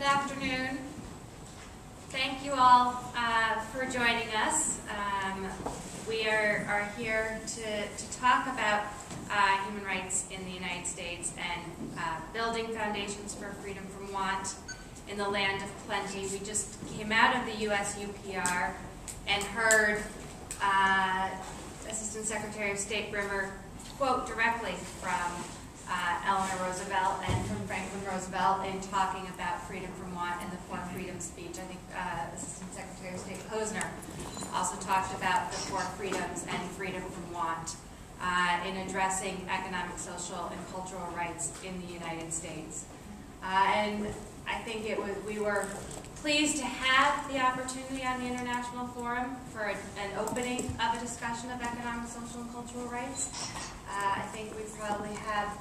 Good afternoon. Thank you all for joining us. We are here to talk about human rights in the United States and building foundations for freedom from want in the land of plenty. We just came out of the US UPR and heard Assistant Secretary of State Brimmer quote directly from Eleanor Roosevelt and from Franklin Roosevelt in talking about freedom from want in the Four Freedoms speech. I think Assistant Secretary of State Posner also talked about the Four Freedoms and freedom from want in addressing economic, social, and cultural rights in the United States. And I think we were pleased to have the opportunity on the International Forum for an opening of a discussion of economic, social, and cultural rights. I think we probably have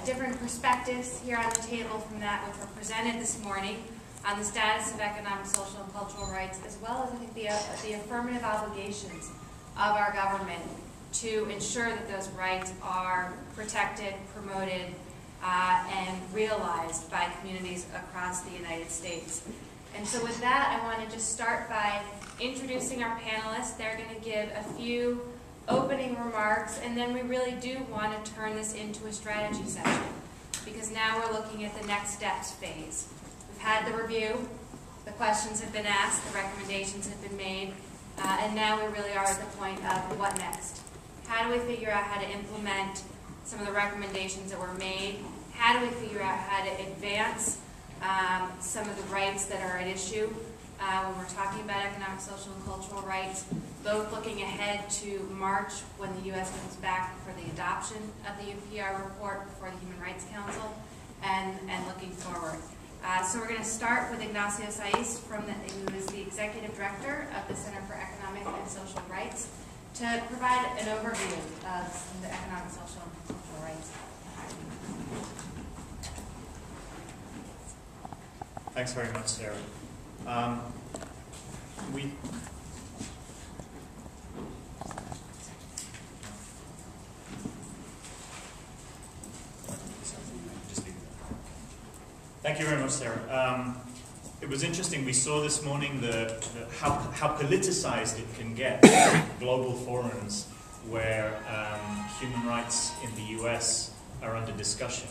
different perspectives here on the table from that which were presented this morning on the status of economic, social, and cultural rights, as well as I think the affirmative obligations of our government to ensure that those rights are protected, promoted, and realized by communities across the United States. And so with that, I want to just start by introducing our panelists. They're going to give a few opening remarks, and then we really do want to turn this into a strategy session, because now we're looking at the next steps phase. We've had the review, the questions have been asked, the recommendations have been made, and now we really are at the point of what next? How do we figure out how to implement some of the recommendations that were made? How do we figure out how to advance some of the rights that are at issue when we're talking about economic, social, and cultural rights, both looking ahead to March when the U.S. comes back for the adoption of the UPR report before the Human Rights Council, and looking forward. So we're going to start with Ignacio Saiz, who is the Executive Director of the Center for Economic and Social Rights, to provide an overview of some of the economic, social, and cultural rights. Thanks very much, Sarah. Thank you very much, Sarah. It was interesting. We saw this morning how politicized it can get in global forums where human rights in the US are under discussion.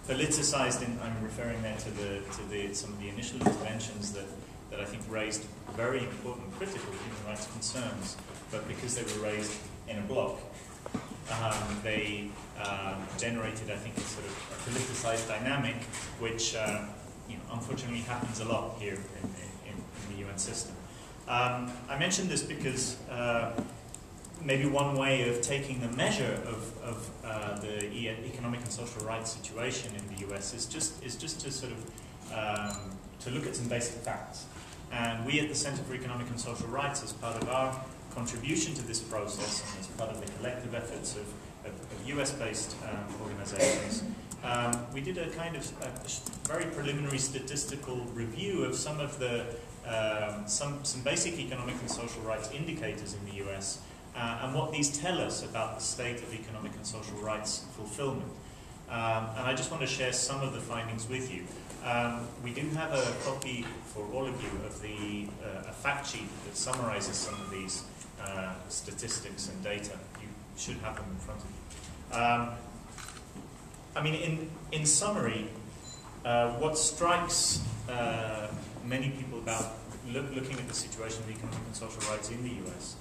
Politicized, I'm referring there to some of the initial interventions that I think raised very important critical human rights concerns, but because they were raised in a block, they generated, I think, a sort of a politicized dynamic, which unfortunately happens a lot here in the UN system. I mentioned this because maybe one way of taking the measure of the economic and social rights situation in the US is just to sort of to look at some basic facts. And we at the Center for Economic and Social Rights, as part of our contribution to this process and as part of the collective efforts of US-based organizations, we did a kind of very preliminary statistical review of some of the some basic economic and social rights indicators in the US and what these tell us about the state of economic and social rights fulfillment. And I just want to share some of the findings with you. We do have a copy for all of you of a fact sheet that summarizes some of these statistics and data. You should have them in front of you. I mean, in summary, what strikes many people about looking at the situation of economic and social rights in the US,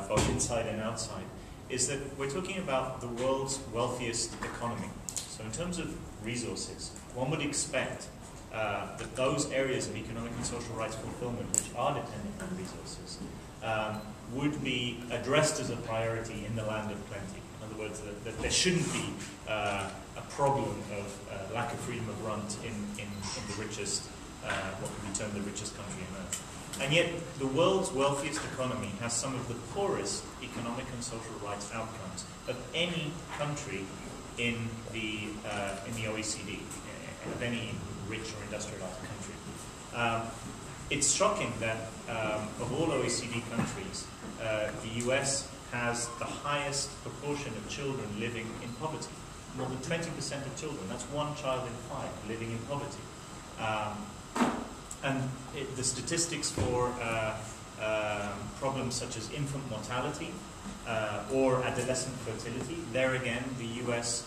both inside and outside, is that we're talking about the world's wealthiest economy. So in terms of resources, one would expect that those areas of economic and social rights fulfillment which are dependent on resources would be addressed as a priority in the land of plenty. In other words, that there shouldn't be a problem of lack of freedom of runt in the richest, what would be termed the richest country on earth. And yet, the world's wealthiest economy has some of the poorest economic and social rights outcomes of any country in the OECD, of any rich or industrialized country. It's shocking that of all OECD countries, the US has the highest proportion of children living in poverty. More than 20% of children, that's one child in 5 living in poverty. And the statistics for problems such as infant mortality or adolescent fertility, there again, the US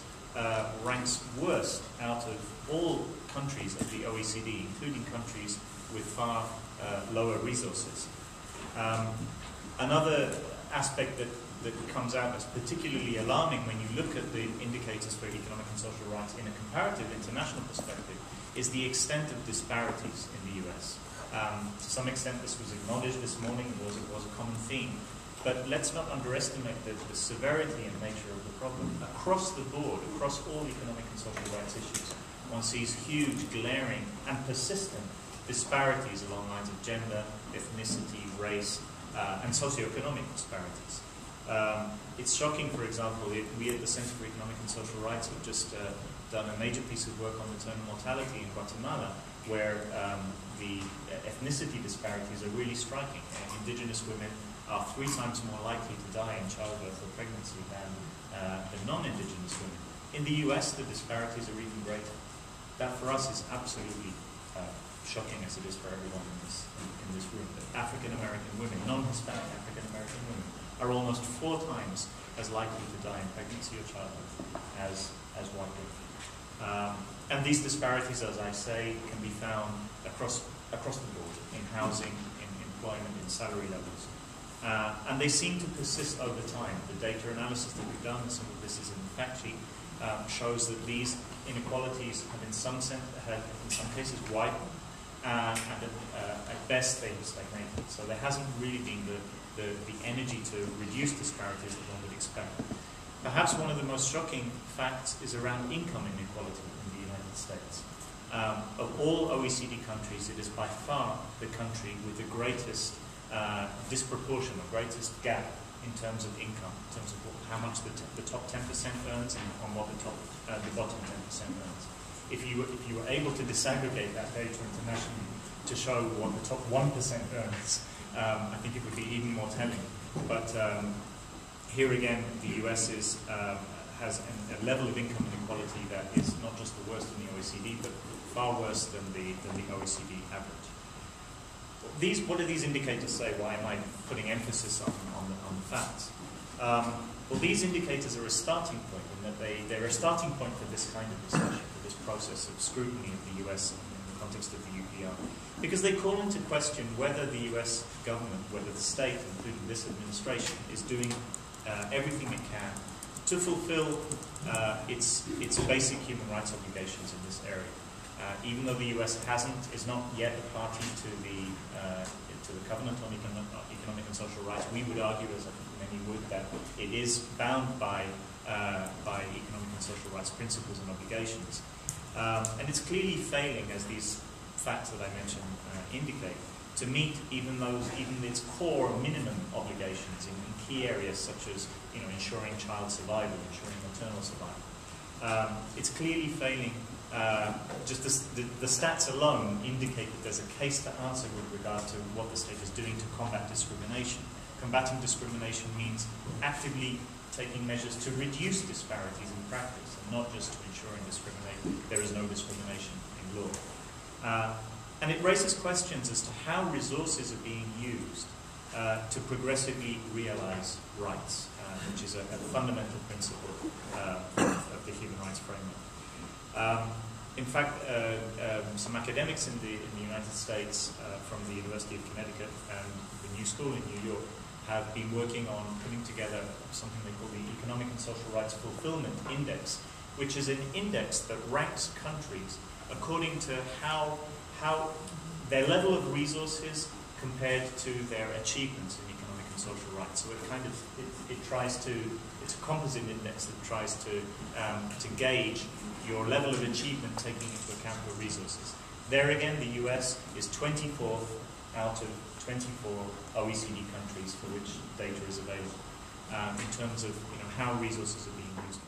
ranks worst out of all countries of the OECD, including countries with far lower resources. Another aspect that comes out as particularly alarming when you look at the indicators for economic and social rights in a comparative international perspective is the extent of disparities in the US. To some extent this was acknowledged this morning, it was a common theme. But let's not underestimate the severity and nature of the problem. Across the board, across all economic and social rights issues, one sees huge, glaring and persistent disparities along lines of gender, ethnicity, race, and socioeconomic disparities. It's shocking, for example, we at the Center for Economic and Social Rights have just done a major piece of work on maternal mortality in Guatemala, where the ethnicity disparities are really striking. Indigenous women are 3 times more likely to die in childbirth or pregnancy than non-Indigenous women. In the US, the disparities are even greater. That for us is absolutely shocking, as it is for everyone in this room. That African American women, non-Hispanic African American women, are almost 4 times as likely to die in pregnancy or childbirth as white women. And these disparities, as I say, can be found across the board, in housing, in employment, in salary levels. And they seem to persist over time. The data analysis that we've done, and some of this is in the fact sheet, shows that these inequalities have in some cases widened, and at best they've stagnated. So there hasn't really been the energy to reduce disparities that one would expect. Perhaps one of the most shocking facts is around income inequality in the United States. Of all OECD countries, it is by far the country with the greatest disproportion, the greatest gap in terms of income, in terms of how much the top 10% earns and on what the bottom 10% earns. If you were able to disaggregate that data internationally to show what the top 1% earns, I think it would be even more telling. But here again, the US has a level of income inequality that is not just the worst in the OECD, but far worse than the OECD average. What do these indicators say? Why am I putting emphasis on the facts? Well, these indicators are a starting point, in that they're a starting point for this kind of discussion, for this process of scrutiny of the US in the context of the UPR, because they call into question whether the US government, whether the state, including this administration, is doing everything it can to fulfill its basic human rights obligations in this area. Even though the US is not yet a party to the Covenant on Economic and Social Rights, we would argue, as I think many would, that it is bound by economic and social rights principles and obligations. And it's clearly failing, as these facts that I mentioned indicate, to meet even its core minimum obligations in key areas such as ensuring child survival, ensuring maternal survival. It's clearly failing. Just the stats alone indicate that there's a case to answer with regard to what the state is doing to combat discrimination. Combating discrimination means actively taking measures to reduce disparities in practice, and not just to ensuring there is no discrimination in law. And it raises questions as to how resources are being used to progressively realize rights, which is a fundamental principle of the human rights framework. In fact, some academics in the United States from the University of Connecticut and the New School in New York have been working on putting together something they call the Economic and Social Rights Fulfillment Index, which is an index that ranks countries according to how their level of resources compared to their achievements in economic and social rights. So it's a composite index that tries to gauge your level of achievement taking into account your resources. There again, the US is 24th out of 24 OECD countries for which data is available in terms of how resources are being used.